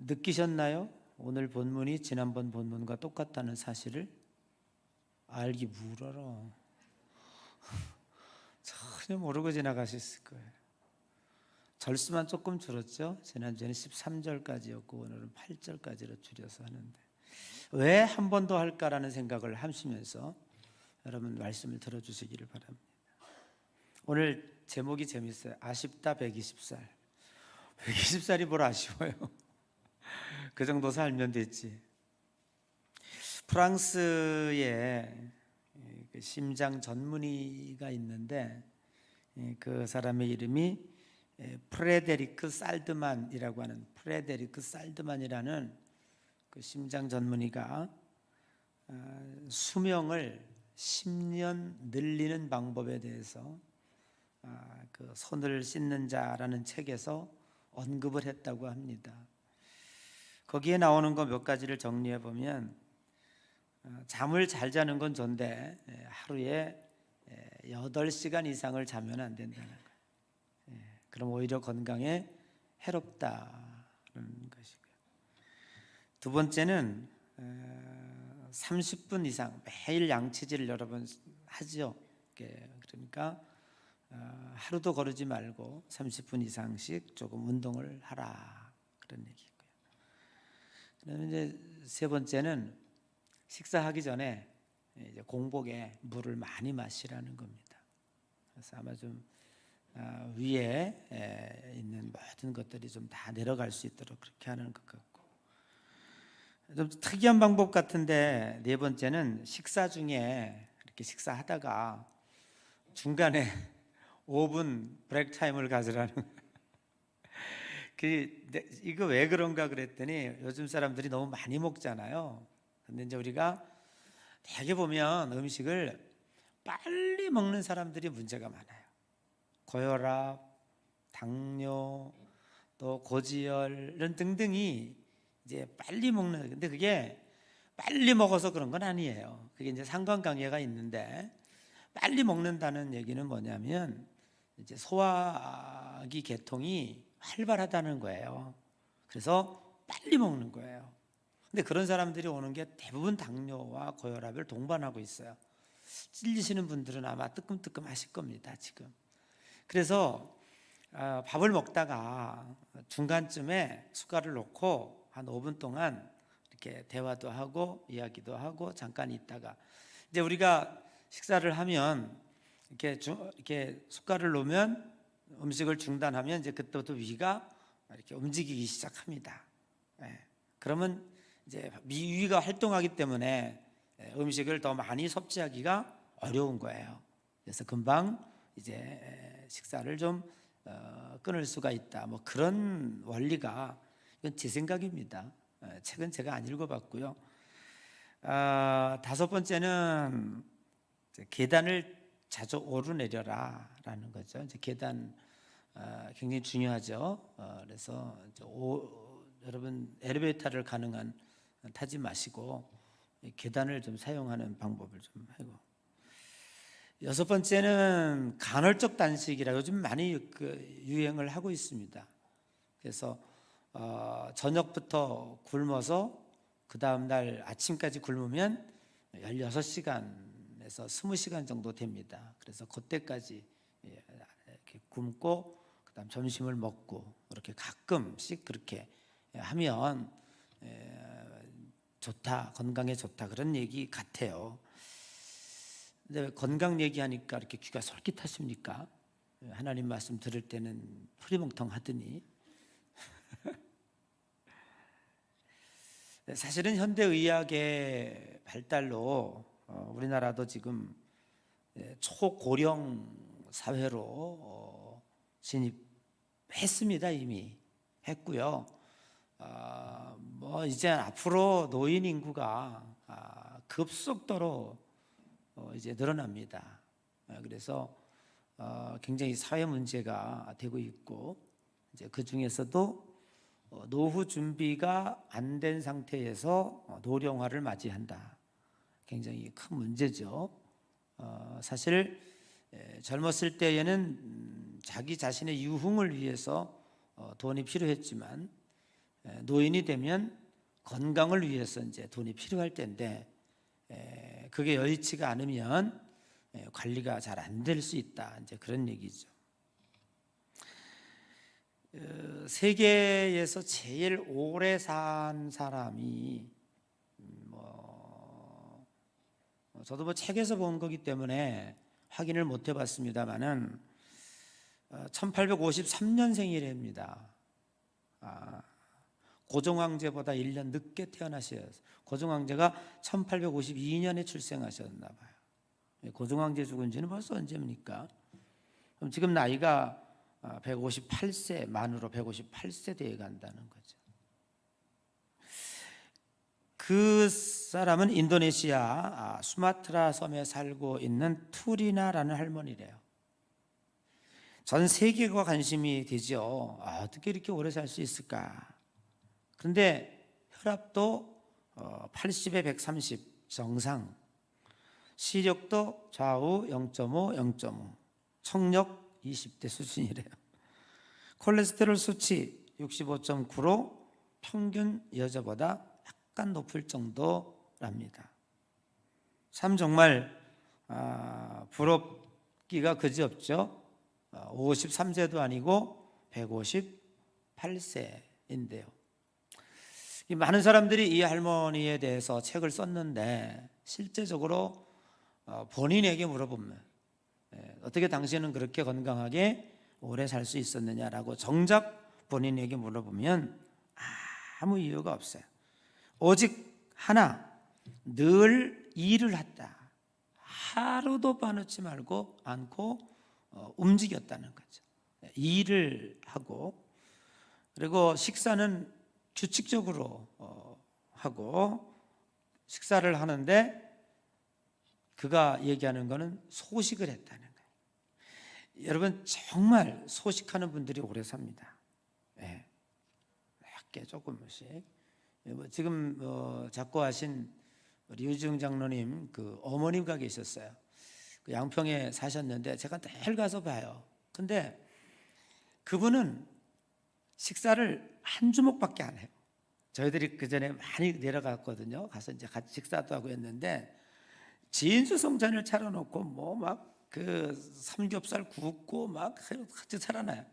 느끼셨나요? 오늘 본문이 지난번 본문과 똑같다는 사실을 알기 물어라. 전혀 모르고 지나가셨을 거예요. 절수만 조금 줄었죠. 지난주에는 13절까지였고 오늘은 8절까지로 줄여서 하는데 왜 한 번 더 할까라는 생각을 하시면서 여러분 말씀을 들어주시기를 바랍니다. 오늘 제목이 재밌어요. 아쉽다 120살. 120살이 뭘 아쉬워요. 그 정도 살면 됐지. 프랑스에 심장 전문의가 있는데 그 사람의 이름이 프레데리크 살드만이라고 하는 프레데리크 살드만이라는 그 심장 전문의가 수명을 10년 늘리는 방법에 대해서 그 손을 씻는 자라는 책에서 언급을 했다고 합니다. 거기에 나오는 거 몇 가지를 정리해 보면 잠을 잘 자는 건 좋은데 하루에 8시간 이상을 자면 안 된다는 거예요. 그럼 오히려 건강에 해롭다는 것이고요. 두 번째는 30분 이상 매일 양치질을 여러 번 하죠. 그러니까 하루도 거르지 말고 30분 이상씩 조금 운동을 하라 그런 얘기고요. 그다음에 이제 세 번째는 식사하기 전에 이제 공복에 물을 많이 마시라는 겁니다. 그래서 아마 좀 위에 있는 모든 것들이 좀 다 내려갈 수 있도록 그렇게 하는 것 같고, 좀 특이한 방법 같은데 네 번째는 식사 중에 이렇게 식사하다가 중간에 5분 브레이크 타임을 가지라는 이거 왜 그런가 그랬더니 요즘 사람들이 너무 많이 먹잖아요. 근데 이제 우리가 대개 보면 음식을 빨리 먹는 사람들이 문제가 많아요. 고혈압, 당뇨, 또 고지혈 이런 등등이 이제 빨리 먹는, 근데 그게 빨리 먹어서 그런 건 아니에요. 그게 이제 상관관계가 있는데, 빨리 먹는다는 얘기는 뭐냐면 이제 소화기 계통이 활발하다는 거예요. 그래서 빨리 먹는 거예요. 근데 그런 사람들이 오는 게 대부분 당뇨와 고혈압을 동반하고 있어요. 찔리시는 분들은 아마 뜨끔뜨끔 하실 겁니다, 지금. 그래서 밥을 먹다가 중간쯤에 숟갈을 놓고 한 5분 동안 이렇게 대화도 하고 이야기도 하고 잠깐 있다가 이제 우리가 식사를 하면 이렇게 숟갈을 놓으면 음식을 중단하면 이제 그때부터 위가 이렇게 움직이기 시작합니다. 그러면 이제 위가 활동하기 때문에 음식을 더 많이 섭취하기가 어려운 거예요. 그래서 금방 이제 식사를 좀 끊을 수가 있다. 뭐 그런 원리가, 이건 제 생각입니다. 책은 제가 안 읽어봤고요. 다섯 번째는 계단을 자주 오르내려라라는 거죠. 이제 계단 굉장히 중요하죠. 그래서 여러분 엘리베이터를 가능한 타지 마시고 계단을 좀 사용하는 방법을 좀 하고, 여섯 번째는 간헐적 단식이라 요즘 많이 유행을 하고 있습니다. 그래서 저녁부터 굶어서 그 다음 날 아침까지 굶으면 16시간에서 20시간 정도 됩니다. 그래서 그때까지 이렇게 굶고 그다음 점심을 먹고 이렇게 가끔씩 그렇게 하면 좋다, 건강에 좋다 그런 얘기 같아요. 근데 건강 얘기하니까 이렇게 귀가 솔깃하십니까? 하나님 말씀 들을 때는 흐리멍텅하더니 사실은 현대의학의 발달로 우리나라도 지금 초고령 사회로 진입했습니다. 이미 했고요. 뭐 이제 앞으로 노인 인구가 급속도로 이제 늘어납니다. 그래서 굉장히 사회 문제가 되고 있고, 이제 그 중에서도 노후 준비가 안 된 상태에서 노령화를 맞이한다. 굉장히 큰 문제죠. 사실 젊었을 때에는 자기 자신의 유흥을 위해서 돈이 필요했지만 노인이 되면 건강을 위해서 이제 돈이 필요할 텐데 그게 여의치가 않으면 관리가 잘 안 될 수 있다. 이제 그런 얘기죠. 세계에서 제일 오래 산 사람이 저도 뭐 책에서 본 거기 때문에 확인을 못 해봤습니다만은 1853년생이랍니다. 고종황제보다 1년 늦게 태어나셨어요. 고종황제가 1852년에 출생하셨나 봐요. 고종황제 죽은 지는 벌써 언제입니까? 그럼 지금 나이가 158세, 만으로 158세 되어 간다는 거죠. 그 사람은 인도네시아 수마트라 섬에 살고 있는 투리나라는 할머니래요. 전 세계가 관심이 되죠. 어떻게 이렇게 오래 살 수 있을까? 그런데 혈압도 80에 130 정상, 시력도 좌우 0.5, 0.5, 청력 20대 수준이래요. 콜레스테롤 수치 65.9로 평균 여자보다 약간 높을 정도랍니다. 참 정말 부럽기가 그지없죠. 53세도 아니고 158세인데요. 많은 사람들이 이 할머니에 대해서 책을 썼는데 실제적으로 본인에게 물어보면 어떻게 당신은 그렇게 건강하게 오래 살 수 있었느냐라고 정작 본인에게 물어보면 아무 이유가 없어요. 오직 하나, 늘 일을 했다. 하루도 빠놓지 말고 않고 움직였다는 거죠. 일을 하고, 그리고 식사는 규칙적으로 하고, 식사를 하는데 그가 얘기하는 거는 소식을 했다는 거예요. 여러분 정말 소식하는 분들이 오래 삽니다. 꽤 조금씩. 지금 작고하신 류지웅 장로님 그 어머니가 계셨어요. 그 양평에 사셨는데 제가 늘 가서 봐요. 근데 그분은 식사를 한 주먹밖에 안 해요. 저희들이 그 전에 많이 내려갔거든요. 가서 이제 같이 식사도 하고 했는데 진수성찬을 차려놓고 뭐 막 그 삼겹살 굽고 막 같이 차려놔요.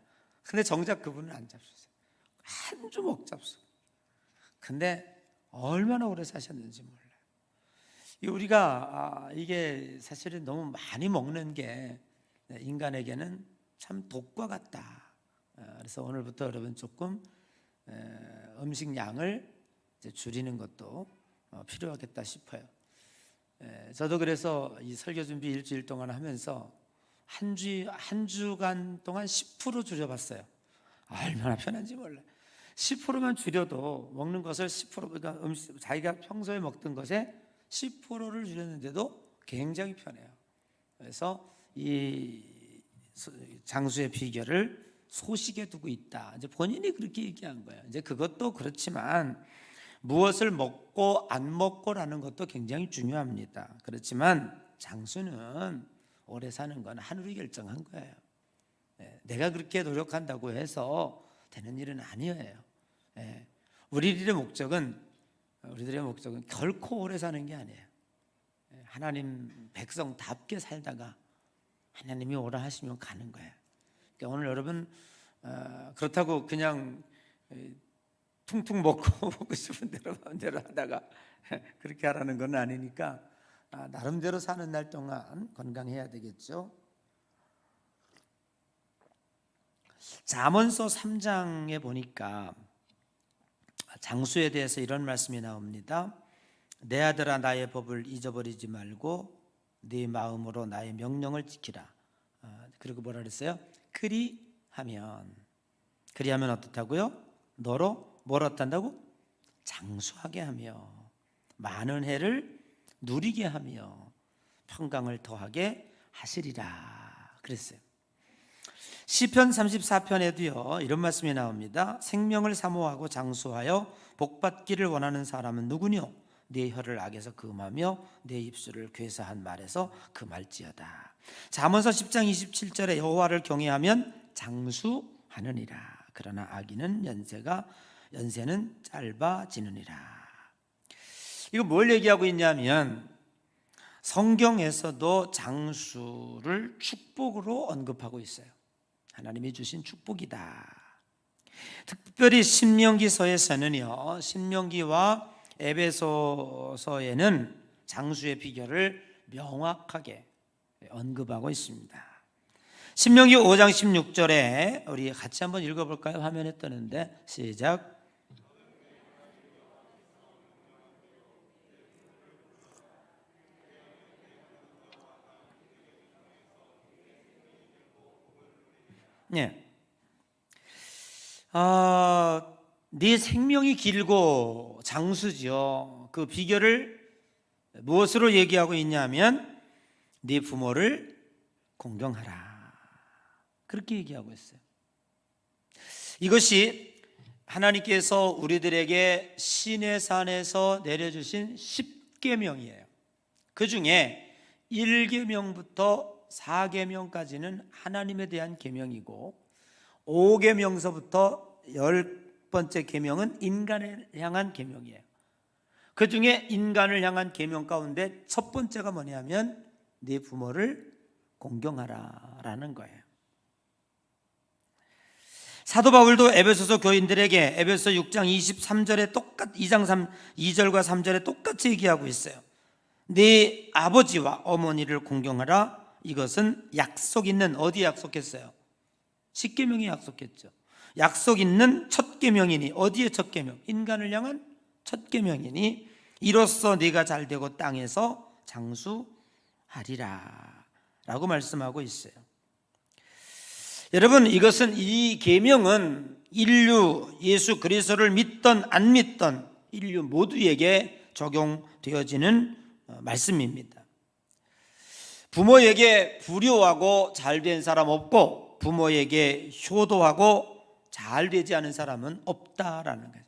근데 정작 그분은 안 잡수세요. 한 주먹 잡수. 근데 얼마나 오래 사셨는지 몰라요. 우리가 이게 사실은 너무 많이 먹는 게 인간에게는 참 독과 같다. 그래서 오늘부터 여러분 조금 음식 양을 줄이는 것도 필요하겠다 싶어요. 저도 그래서 이 설교 준비 일주일 동안 하면서 한 주간 동안 10% 줄여봤어요. 얼마나 편한지 몰라요. 10%만 줄여도 먹는 것을 10% 그러니까 자기가 평소에 먹던 것에 10%를 줄였는데도 굉장히 편해요. 그래서 이 장수의 비결을 소식에 두고 있다. 이제 본인이 그렇게 얘기한 거예요. 이제 그것도 그렇지만 무엇을 먹고 안 먹고라는 것도 굉장히 중요합니다. 그렇지만 장수는 오래 사는 건 하늘이 결정한 거예요. 내가 그렇게 노력한다고 해서 되는 일은 아니에요. 우리들의 목적은 결코 오래 사는 게 아니에요. 하나님 백성답게 살다가 하나님이 오라 하시면 가는 거예요. 그러니까 오늘 여러분 그렇다고 그냥 퉁퉁 먹고 싶은 대로 마음대로 하다가 그렇게 하라는 건 아니니까 나름대로 사는 날 동안 건강해야 되겠죠. 잠언서 3장에 보니까 장수에 대해서 이런 말씀이 나옵니다. 내 아들아 나의 법을 잊어버리지 말고 네 마음으로 나의 명령을 지키라. 그리고 뭐라 그랬어요? 그리하면 어떻다고요? 너로 뭘 어떤다고? 장수하게 하며 많은 해를 누리게 하며 평강을 더하게 하시리라 그랬어요. 시편 34편에도요 이런 말씀이 나옵니다. 생명을 사모하고 장수하여 복받기를 원하는 사람은 누구뇨? 내 혀를 악에서 금하며 내 입술을 괴사한 말에서 금할지어다. 잠언서 10장 27절에 여호와를 경외하면 장수하느니라. 그러나 악인은 연세가 연세는 짧아지느니라. 이거 뭘 얘기하고 있냐면 성경에서도 장수를 축복으로 언급하고 있어요. 하나님이 주신 축복이다. 특별히 신명기서에서는요, 신명기와 에베소서에는 장수의 비결을 명확하게 언급하고 있습니다. 신명기 5장 16절에 우리 같이 한번 읽어볼까요? 화면에 뜨는데 시작. 네. 네 생명이 길고 장수지요. 그 비결을 무엇으로 얘기하고 있냐면 네 부모를 공경하라. 그렇게 얘기하고 있어요. 이것이 하나님께서 우리들에게 시내산에서 내려주신 10계명이에요. 그 중에 1계명부터 4계명까지는 하나님에 대한 계명이고 5계명서부터 10번째 계명은 인간을 향한 계명이에요. 그 중에 인간을 향한 계명 가운데 첫 번째가 뭐냐면 네 부모를 공경하라라는 거예요. 사도 바울도 에베소서 교인들에게 에베소 6장 23절에 2절과 3절에 똑같이 얘기하고 있어요. 네 아버지와 어머니를 공경하라. 이것은 약속 있는, 어디에 약속했어요? 십계명에 약속했죠. 약속 있는 첫 계명이니, 어디에 첫 계명? 인간을 향한 첫 계명이니 이로써 네가 잘되고 땅에서 장수하리라 라고 말씀하고 있어요. 여러분, 이것은, 이 계명은 인류 예수 그리스도를 믿던 안 믿던 인류 모두에게 적용되어지는 말씀입니다. 부모에게 불효하고 잘된 사람 없고 부모에게 효도하고 잘되지 않은 사람은 없다라는 거예요.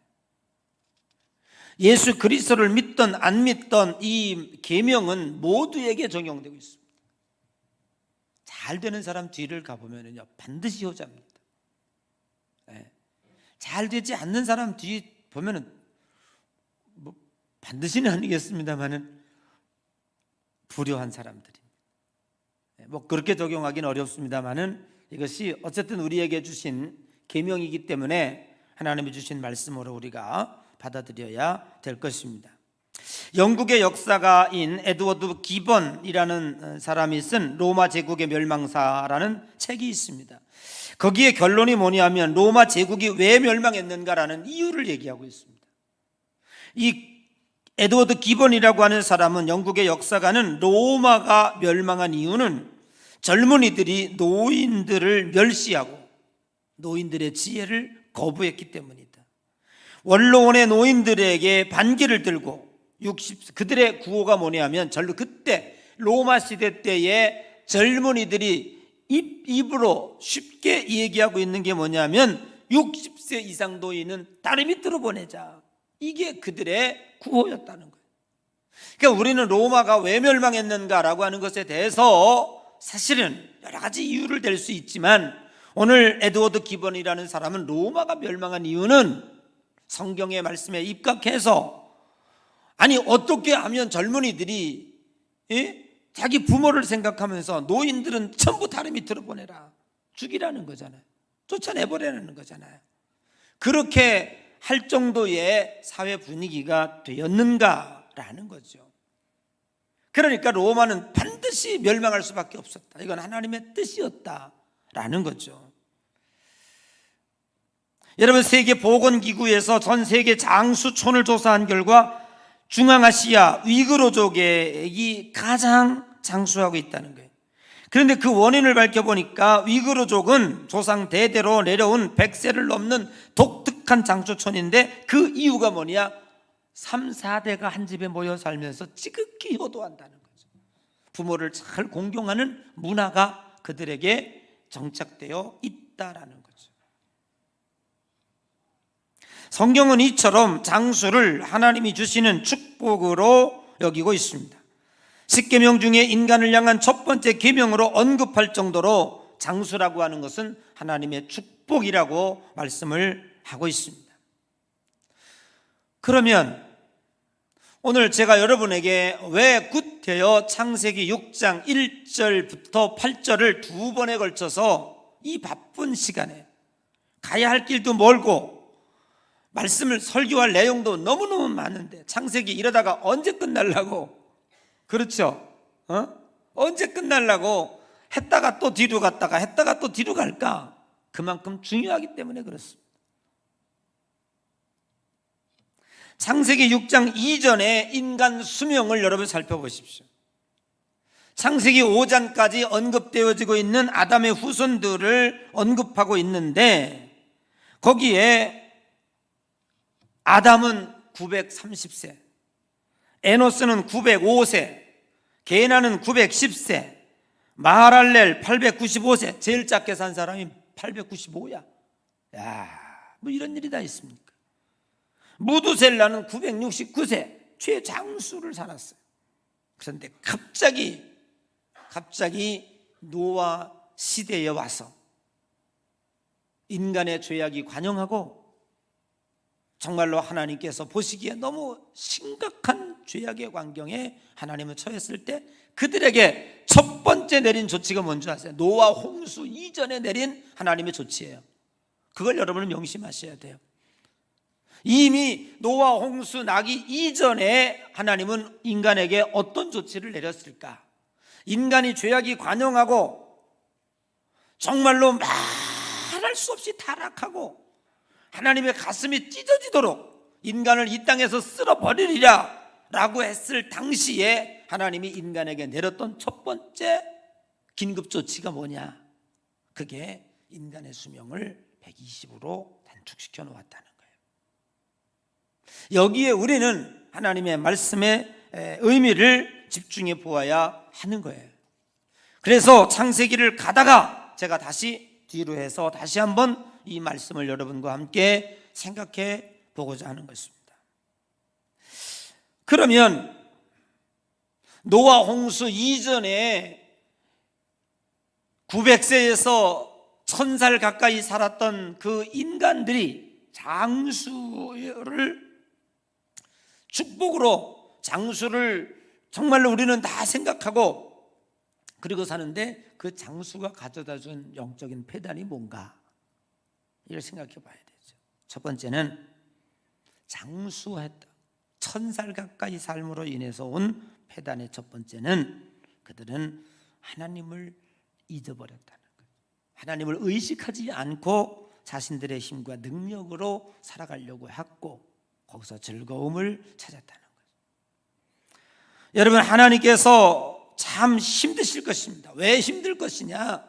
예수 그리스도를 믿던 안 믿던 이 계명은 모두에게 적용되고 있습니다. 잘 되는 사람 뒤를 가보면요 반드시 효자입니다. 잘 되지 않는 사람 뒤 보면은 뭐 반드시는 아니겠습니다만은 불효한 사람들입니다. 뭐 그렇게 적용하기는 어렵습니다만은 이것이 어쨌든 우리에게 주신 계명이기 때문에 하나님이 주신 말씀으로 우리가 받아들여야 될 것입니다. 영국의 역사가인 에드워드 기번이라는 사람이 쓴 로마 제국의 멸망사라는 책이 있습니다. 거기에 결론이 뭐냐면 로마 제국이 왜 멸망했는가라는 이유를 얘기하고 있습니다. 이 에드워드 기번이라고 하는 사람은, 영국의 역사가는, 로마가 멸망한 이유는 젊은이들이 노인들을 멸시하고 노인들의 지혜를 거부했기 때문이다. 원로원의 노인들에게 반기를 들고 그들의 구호가 뭐냐면, 그때 로마 시대 때에 젊은이들이 입으로 쉽게 얘기하고 있는 게 뭐냐면 60세 이상 노인은 다리 밑으로 보내자. 이게 그들의 구호였다는 거예요. 그러니까 우리는 로마가 왜 멸망했는가라고 하는 것에 대해서 사실은 여러 가지 이유를 댈 수 있지만, 오늘 에드워드 기번이라는 사람은 로마가 멸망한 이유는 성경의 말씀에 입각해서, 아니 어떻게 하면 젊은이들이 자기 부모를 생각하면서 노인들은 전부 다리 밑으로 보내라, 죽이라는 거잖아요. 쫓아내버리라는 거잖아요. 그렇게 할 정도의 사회 분위기가 되었는가라는 거죠. 그러니까 로마는 반드시 멸망할 수밖에 없었다. 이건 하나님의 뜻이었다라는 거죠. 여러분, 세계보건기구에서 전 세계 장수촌을 조사한 결과 중앙아시아 위그르족이 가장 장수하고 있다는 거예요. 그런데 그 원인을 밝혀보니까 위그르족은 조상 대대로 내려온 100세를 넘는 독특한 장수촌인데, 그 이유가 뭐냐? 3, 4대가 한 집에 모여 살면서 지극히 효도한다는 거죠. 부모를 잘 공경하는 문화가 그들에게 정착되어 있다라는 거죠. 성경은 이처럼 장수를 하나님이 주시는 축복으로 여기고 있습니다. 10계명 중에 인간을 향한 첫 번째 계명으로 언급할 정도로 장수라고 하는 것은 하나님의 축복이라고 말씀을 하고 있습니다. 그러면 오늘 제가 여러분에게 왜 구태여 창세기 6장 1절부터 8절을 두 번에 걸쳐서 이 바쁜 시간에 가야 할 길도 멀고 말씀을 설교할 내용도 너무너무 많은데 창세기 이러다가 언제 끝날라고, 그렇죠? 언제 끝날라고 했다가 또 뒤로 갔다가 했다가 또 뒤로 갈까? 그만큼 중요하기 때문에 그렇습니다. 창세기 6장 이전에 인간 수명을 여러분 살펴보십시오. 창세기 5장까지 언급되어지고 있는 아담의 후손들을 언급하고 있는데 거기에 아담은 930세, 에노스는 905세, 게나는 910세, 마하랄렐 895세, 제일 작게 산 사람이 895야. 뭐 이런 일이 다 있습니까? 무두셀라는 969세, 최장수를 살았어요. 그런데 갑자기 노아 시대에 와서 인간의 죄악이 관영하고 정말로 하나님께서 보시기에 너무 심각한 죄악의 광경에 하나님은 처했을 때 그들에게 첫 번째 내린 조치가 뭔지 아세요? 노아 홍수 이전에 내린 하나님의 조치예요. 그걸 여러분은 명심하셔야 돼요. 이미 노아 홍수 나기 이전에 하나님은 인간에게 어떤 조치를 내렸을까? 인간이 죄악이 관영하고 정말로 말할 수 없이 타락하고 하나님의 가슴이 찢어지도록 인간을 이 땅에서 쓸어버리리라 라고 했을 당시에 하나님이 인간에게 내렸던 첫 번째 긴급조치가 뭐냐? 그게 인간의 수명을 120으로 단축시켜 놓았다는 거예요. 여기에 우리는 하나님의 말씀의 의미를 집중해 보아야 하는 거예요. 그래서 창세기를 가다가 제가 다시 뒤로 해서 다시 한번 이 말씀을 여러분과 함께 생각해 보고자 하는 것입니다. 그러면 노아 홍수 이전에 900세에서 1000살 가까이 살았던 그 인간들이 장수를 축복으로, 장수를 정말로 우리는 다 생각하고 그리고 사는데 그 장수가 가져다 준 영적인 폐단이 뭔가, 이걸 생각해 봐야 되죠. 첫 번째는 장수했다, 1000살 가까이 삶으로 인해서 온 폐단의 첫 번째는 그들은 하나님을 잊어버렸다는 거예요. 하나님을 의식하지 않고 자신들의 힘과 능력으로 살아가려고 했고 거기서 즐거움을 찾았다는 거예요. 여러분, 하나님께서 참 힘드실 것입니다. 왜 힘들 것이냐?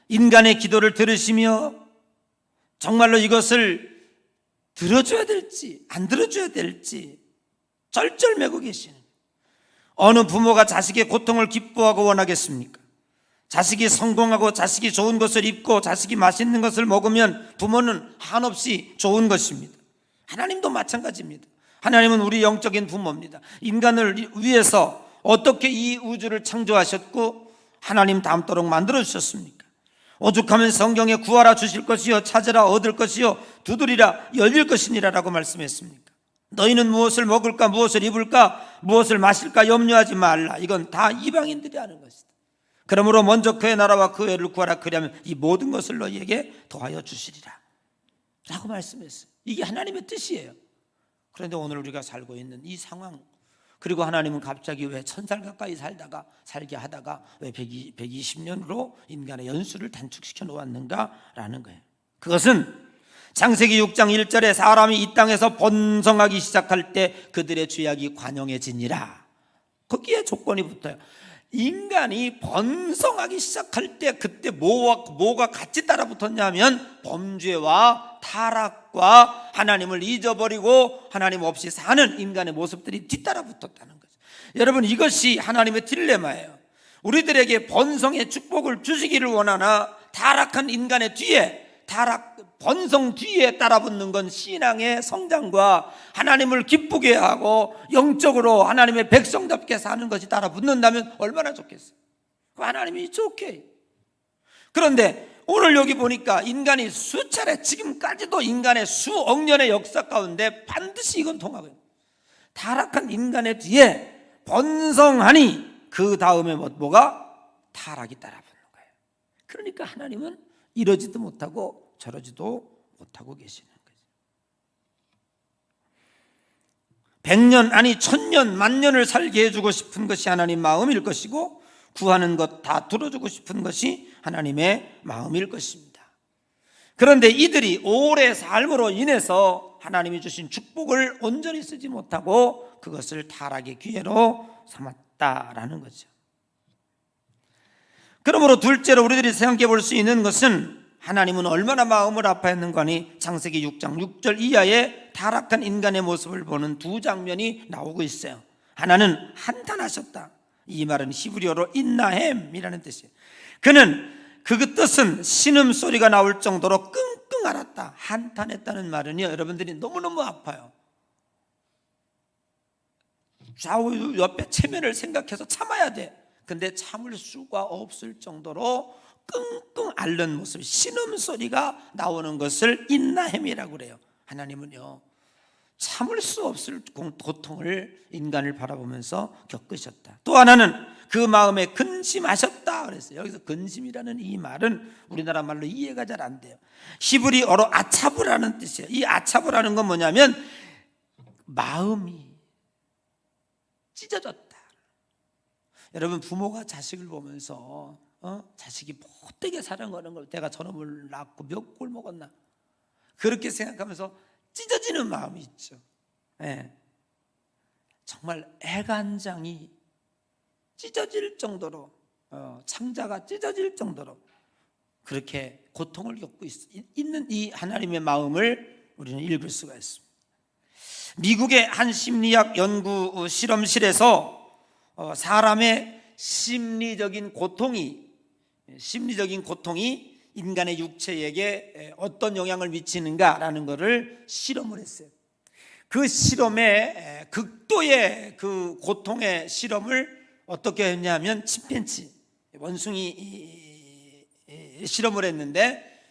인간의 기도를 들으시며 정말로 이것을 들어줘야 될지 안 들어줘야 될지 쩔쩔매고 계시는, 어느 부모가 자식의 고통을 기뻐하고 원하겠습니까? 자식이 성공하고 자식이 좋은 것을 입고 자식이 맛있는 것을 먹으면 부모는 한없이 좋은 것입니다. 하나님도 마찬가지입니다. 하나님은 우리 영적인 부모입니다. 인간을 위해서 어떻게 이 우주를 창조하셨고 하나님 닮도록 만들어 주셨습니까? 오죽하면 성경에 구하라 주실 것이요 찾으라 얻을 것이요 두드리라 열릴 것이니라 라고 말씀했습니까? 너희는 무엇을 먹을까 무엇을 입을까 무엇을 마실까 염려하지 말라. 이건 다 이방인들이 하는 것이다. 그러므로 먼저 그의 나라와 그의 의를 구하라. 그리하면 이 모든 것을 너희에게 더하여 주시리라 라고 말씀했어요. 이게 하나님의 뜻이에요. 그런데 오늘 우리가 살고 있는 이 상황, 그리고 하나님은 갑자기 왜 1000살 가까이 살게 하다가 왜 120년으로 인간의 연수를 단축시켜 놓았는가라는 거예요. 그것은 창세기 6장 1절에 사람이 이 땅에서 번성하기 시작할 때 그들의 죄악이 관영해지니라. 거기에 조건이 붙어요. 인간이 번성하기 시작할 때 그때 뭐가 같이 따라 붙었냐면 범죄와 타락과 하나님을 잊어버리고 하나님 없이 사는 인간의 모습들이 뒤따라 붙었다는 거죠. 여러분, 이것이 하나님의 딜레마예요. 우리들에게 번성의 축복을 주시기를 원하나 타락한 인간의 뒤에, 번성 뒤에 따라붙는 건 신앙의 성장과 하나님을 기쁘게 하고 영적으로 하나님의 백성답게 사는 것이 따라붙는다면 얼마나 좋겠어요. 하나님이 좋게. 그런데 오늘 여기 보니까 인간이 수차례, 지금까지도 인간의 수억 년의 역사 가운데 반드시 이건 통하고요. 타락한 인간의 뒤에 번성하니 그 다음에 뭐가? 타락이 따라붙는 거예요. 그러니까 하나님은 이러지도 못하고 저러지도 못하고 계시는 거죠. 100년 아니 1000년 만년을 살게 해주고 싶은 것이 하나님 마음일 것이고, 구하는 것 다 들어주고 싶은 것이 하나님의 마음일 것입니다. 그런데 이들이 오래 삶으로 인해서 하나님이 주신 축복을 온전히 쓰지 못하고 그것을 타락의 기회로 삼았다라는 거죠. 그러므로 둘째로 우리들이 생각해 볼 수 있는 것은, 하나님은 얼마나 마음을 아파했는가 하니 창세기 6장 6절 이하에 타락한 인간의 모습을 보는 두 장면이 나오고 있어요. 하나는 한탄하셨다. 이 말은 히브리어로 인나햄이라는 뜻이에요. 그는 그 뜻은 신음소리가 나올 정도로 끙끙 앓았다. 한탄했다는 말은요, 여러분들이 너무너무 아파요. 좌우 옆에 체면을 생각해서 참아야 돼. 근데 참을 수가 없을 정도로 끙끙 앓는 모습, 신음소리가 나오는 것을 인나햄이라고 그래요. 하나님은요, 참을 수 없을 고통을 인간을 바라보면서 겪으셨다. 또 하나는 그 마음에 근심하셨다 그랬어요. 여기서 근심이라는 이 말은 우리나라 말로 이해가 잘 안 돼요. 히브리어로 아차브라는 뜻이에요. 이 아차브라는 건 뭐냐면 마음이 찢어졌다. 여러분, 부모가 자식을 보면서 자식이 못되게 사랑하는 걸, 내가 저놈을 낳고 몇 골 먹었나, 그렇게 생각하면서 찢어지는 마음이 있죠. 네. 정말 애간장이 찢어질 정도로, 창자가 찢어질 정도로 그렇게 고통을 겪고 있는 이 하나님의 마음을 우리는 읽을 수가 있습니다. 미국의 한 심리학 연구 실험실에서 사람의 심리적인 고통이 인간의 육체에게 어떤 영향을 미치는가라는 것을 실험을 했어요. 그 실험에 극도의 그 고통의 실험을 어떻게 했냐면 침팬지 원숭이 실험을 했는데,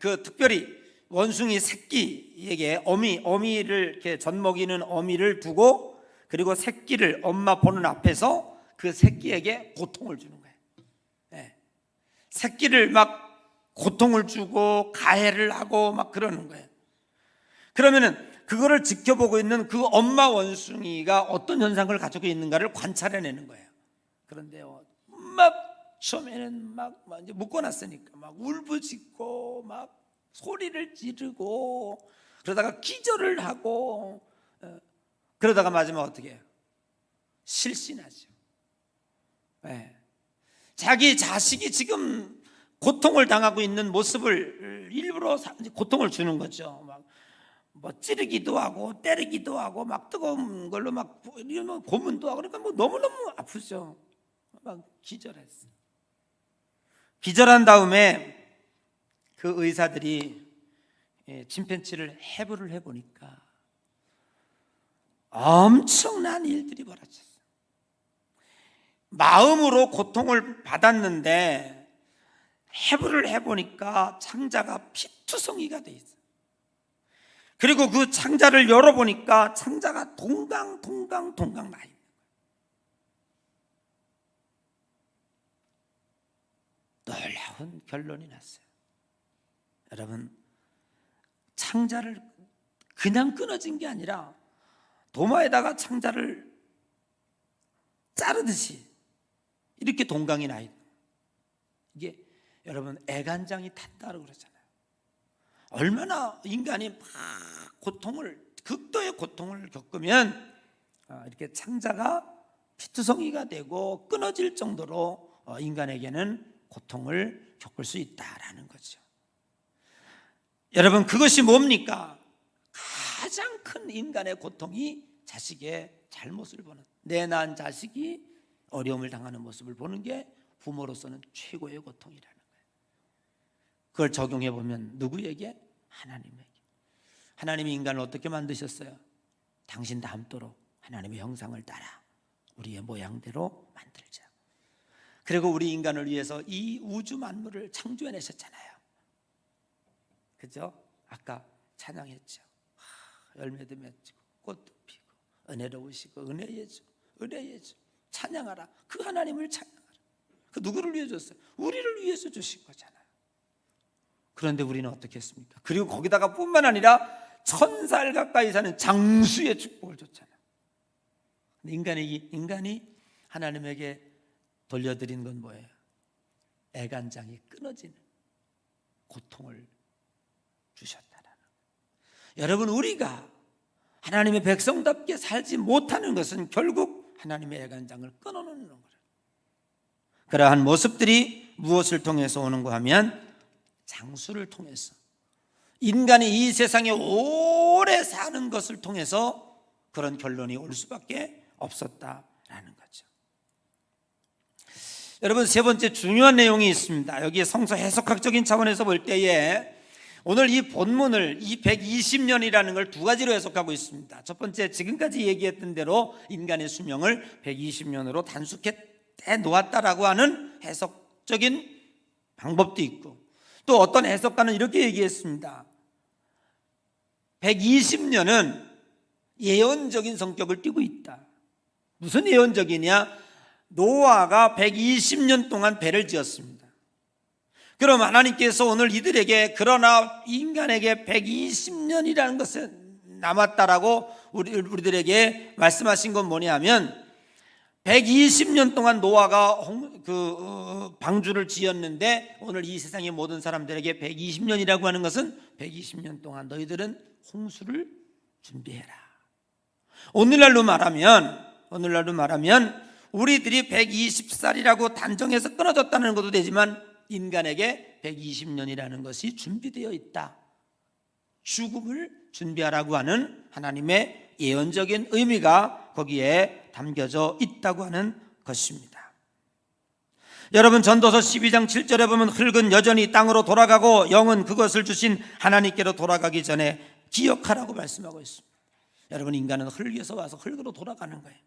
그 특별히 원숭이 새끼에게 어미를 이렇게 젖먹이는 어미를 두고, 그리고 새끼를 엄마 보는 앞에서 그 새끼에게 고통을 주는 거예요. 새끼를 막 고통을 주고 가해를 하고 막 그러는 거예요. 그러면은 그거를 지켜보고 있는 그 엄마 원숭이가 어떤 현상을 가지고 있는가를 관찰해내는 거예요. 그런데요, 막 처음에는 막 이제 묶어놨으니까 막 울부짖고 막 소리를 지르고 그러다가 기절을 하고, 그러다가 마지막 어떻게 해요? 실신하죠. 네. 자기 자식이 지금 고통을 당하고 있는 모습을 일부러 고통을 주는 거죠. 막 뭐 찌르기도 하고 때리기도 하고 막 뜨거운 걸로 막 고문도 하고, 그러니까 뭐 너무너무 아프죠. 막 기절했어. 기절한 다음에 그 의사들이 침팬지를 해부를 해보니까 엄청난 일들이 벌어졌어요. 마음으로 고통을 받았는데 해부를 해보니까 창자가 피투성이가 돼 있어요. 그리고 그 창자를 열어보니까 창자가 동강 나 있는 거예요. 놀라운 결론이 났어요. 여러분, 창자를 그냥 끊어진 게 아니라 도마에다가 창자를 자르듯이 이렇게 동강이 나 있는 거예요. 이게 여러분, 애간장이 탔다고 그러잖아요. 얼마나 인간이 막 극도의 고통을 겪으면 이렇게 창자가 피투성이가 되고 끊어질 정도로 인간에게는 고통을 겪을 수 있다라는 거죠. 여러분, 그것이 뭡니까? 가장 큰 인간의 고통이 자식의 잘못을 보는, 내 낳은 자식이 어려움을 당하는 모습을 보는 게 부모로서는 최고의 고통이라는 거예요. 그걸 적용해 보면 누구에게? 하나님에게. 하나님이 인간을 어떻게 만드셨어요? 당신 다음도록 하나님의 형상을 따라 우리의 모양대로 만들자. 그리고 우리 인간을 위해서 이 우주 만물을 창조해내셨잖아요. 그죠? 아까 찬양했죠. 열매도 맺고 꽃도 피고 은혜로우시고 은혜의 주, 은혜의 주 찬양하라. 그 하나님을 찬양하라. 그 누구를 위해 줬어요? 우리를 위해서 주신 거잖아요. 그런데 우리는 어떻게 했습니까? 그리고 거기다가 뿐만 아니라 1000살 가까이 사는 장수의 축복을 줬잖아요. 인간이 하나님에게 돌려드린 건 뭐예요? 애간장이 끊어지는 고통을 주셨다라는 거예요. 여러분, 우리가 하나님의 백성답게 살지 못하는 것은 결국 하나님의 애간장을 끊어놓는 거예요. 그러한 모습들이 무엇을 통해서 오는가 하면 장수를 통해서, 인간이 이 세상에 오래 사는 것을 통해서 그런 결론이 올 수밖에 없었다라는 거죠. 여러분, 세 번째 중요한 내용이 있습니다. 여기에 성서 해석학적인 차원에서 볼 때에 오늘 이 본문을 이 120년이라는 걸 두 가지로 해석하고 있습니다. 첫 번째, 지금까지 얘기했던 대로 인간의 수명을 120년으로 단축해 놓았다라고 하는 해석적인 방법도 있고, 또 어떤 해석가는 이렇게 얘기했습니다. 120년은 예언적인 성격을 띠고 있다. 무슨 예언적이냐? 노아가 120년 동안 배를 지었습니다. 그럼 하나님께서 오늘 이들에게, 그러나 인간에게 120년이라는 것은 남았다라고 우리들에게 말씀하신 건 뭐냐면, 120년 동안 노아가 방주를 지었는데 오늘 이 세상의 모든 사람들에게 120년이라고 하는 것은 120년 동안 너희들은 홍수를 준비해라. 오늘날로 말하면 우리들이 120살이라고 단정해서 끊어졌다는 것도 되지만 인간에게 120년이라는 것이 준비되어 있다. 죽음을 준비하라고 하는 하나님의 예언적인 의미가 거기에 담겨져 있다고 하는 것입니다. 여러분, 전도서 12장 7절에 보면 흙은 여전히 땅으로 돌아가고 영은 그것을 주신 하나님께로 돌아가기 전에 기억하라고 말씀하고 있습니다. 여러분, 인간은 흙에서 와서 흙으로 돌아가는 거예요.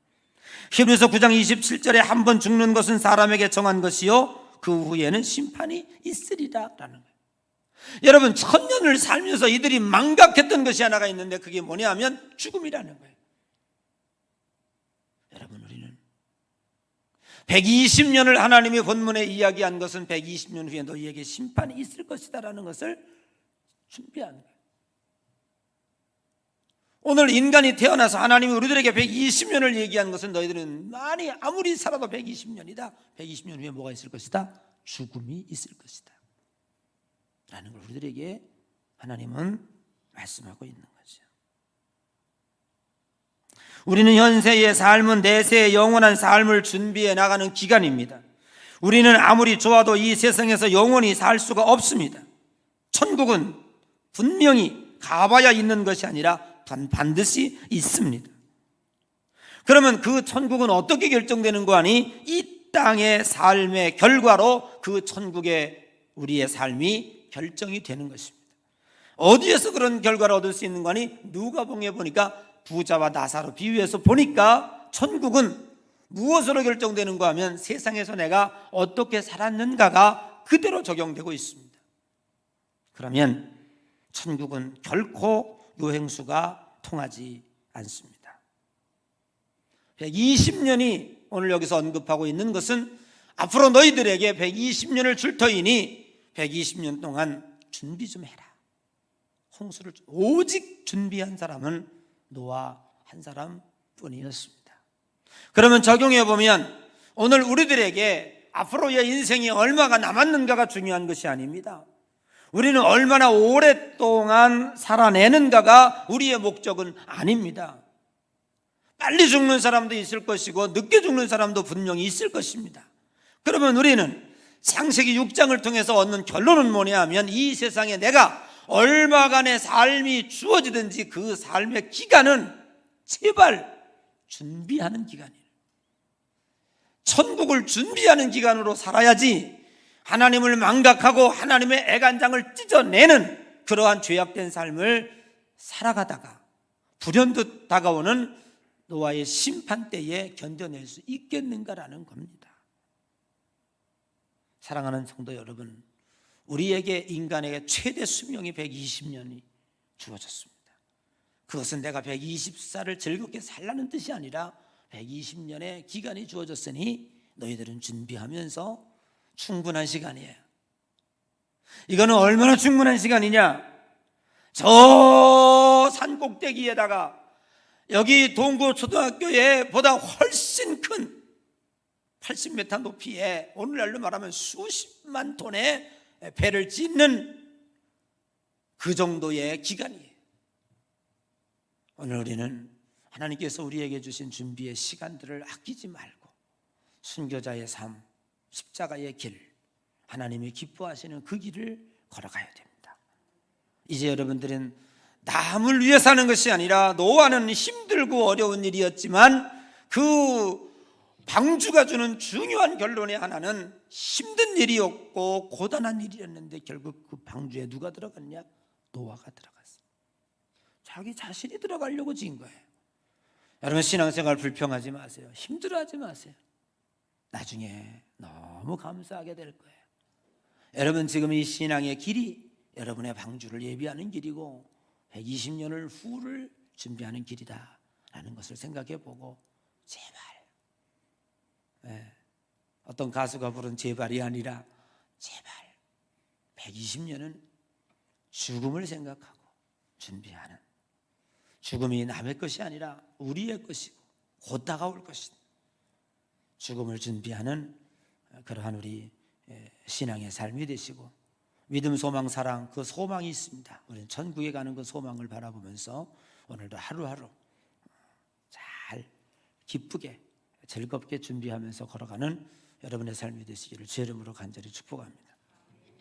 히브리서 9장 27절에 한 번 죽는 것은 사람에게 정한 것이요 그 후에는 심판이 있으리라 라는 거예요. 여러분, 1000년을 살면서 이들이 망각했던 것이 하나가 있는데 그게 뭐냐 하면 죽음이라는 거예요. 여러분, 우리는 120년을 하나님의 본문에 이야기한 것은 120년 후에 너희에게 심판이 있을 것이다 라는 것을 준비한 거예요. 오늘 인간이 태어나서 하나님이 우리들에게 120년을 얘기한 것은 너희들은 아무리 살아도 120년이다. 120년 후에 뭐가 있을 것이다? 죽음이 있을 것이다 라는 걸 우리들에게 하나님은 말씀하고 있는 거죠. 우리는 현세의 삶은 내세의 영원한 삶을 준비해 나가는 기간입니다. 우리는 아무리 좋아도 이 세상에서 영원히 살 수가 없습니다. 천국은 분명히 가봐야 있는 것이 아니라 반드시 있습니다. 그러면 그 천국은 어떻게 결정되는 거 아니? 이 땅의 삶의 결과로 그 천국의 우리의 삶이 결정이 되는 것입니다. 어디에서 그런 결과를 얻을 수 있는 거 아니? 누가복음에 보니까 부자와 나사로 비유해서 보니까 천국은 무엇으로 결정되는가 하면 세상에서 내가 어떻게 살았는가가 그대로 적용되고 있습니다. 그러면 천국은 결코 요행수가 통하지 않습니다. 120년이 오늘 여기서 언급하고 있는 것은 앞으로 너희들에게 120년을 줄 터이니 120년 동안 준비 좀 해라. 홍수를 오직 준비한 사람은 노아 한 사람뿐이었습니다. 그러면 적용해 보면 오늘 우리들에게 앞으로의 인생이 얼마가 남았는가가 중요한 것이 아닙니다. 우리는 얼마나 오랫동안 살아내는가가 우리의 목적은 아닙니다. 빨리 죽는 사람도 있을 것이고 늦게 죽는 사람도 분명히 있을 것입니다. 그러면 우리는 창세기 6장을 통해서 얻는 결론은 뭐냐 하면 이 세상에 내가 얼마간의 삶이 주어지든지 그 삶의 기간은 제발 준비하는 기간이에요. 천국을 준비하는 기간으로 살아야지 하나님을 망각하고 하나님의 애간장을 찢어내는 그러한 죄악된 삶을 살아가다가 불현듯 다가오는 노아의 심판 때에 견뎌낼 수 있겠는가라는 겁니다. 사랑하는 성도 여러분, 우리에게 인간에게 최대 수명이 120년이 주어졌습니다. 그것은 내가 120살을 즐겁게 살라는 뜻이 아니라 120년의 기간이 주어졌으니 너희들은 준비하면서 충분한 시간이에요. 이거는 얼마나 충분한 시간이냐? 저 산 꼭대기에다가 여기 동구초등학교에 보다 훨씬 큰 80m 높이에 오늘날로 말하면 수십만 톤의 배를 짓는 그 정도의 기간이에요. 오늘 우리는 하나님께서 우리에게 주신 준비의 시간들을 아끼지 말고 순교자의 삶, 십자가의 길, 하나님이 기뻐하시는 그 길을 걸어가야 됩니다. 이제 여러분들은 남을 위해 사는 것이 아니라 노아는 힘들고 어려운 일이었지만 그 방주가 주는 중요한 결론의 하나는 힘든 일이었고 고단한 일이었는데 결국 그 방주에 누가 들어갔냐? 노아가 들어갔어요. 자기 자신이 들어가려고 지은 거예요. 여러분 신앙생활 불평하지 마세요. 힘들어하지 마세요. 나중에 너무 감사하게 될 거예요. 여러분 지금 이 신앙의 길이 여러분의 방주를 예비하는 길이고 120년을 후를 준비하는 길이다라는 것을 생각해 보고 제발, 어떤 가수가 부른 제발이 아니라 제발 120년은 죽음을 생각하고 준비하는, 죽음이 남의 것이 아니라 우리의 것이고 곧 다가올 것이다, 죽음을 준비하는 그러한 우리 신앙의 삶이 되시고, 믿음, 소망, 사랑, 그 소망이 있습니다. 우리는 천국에 가는 그 소망을 바라보면서 오늘도 하루하루 잘 기쁘게 즐겁게 준비하면서 걸어가는 여러분의 삶이 되시기를 주의 이름으로 간절히 축복합니다.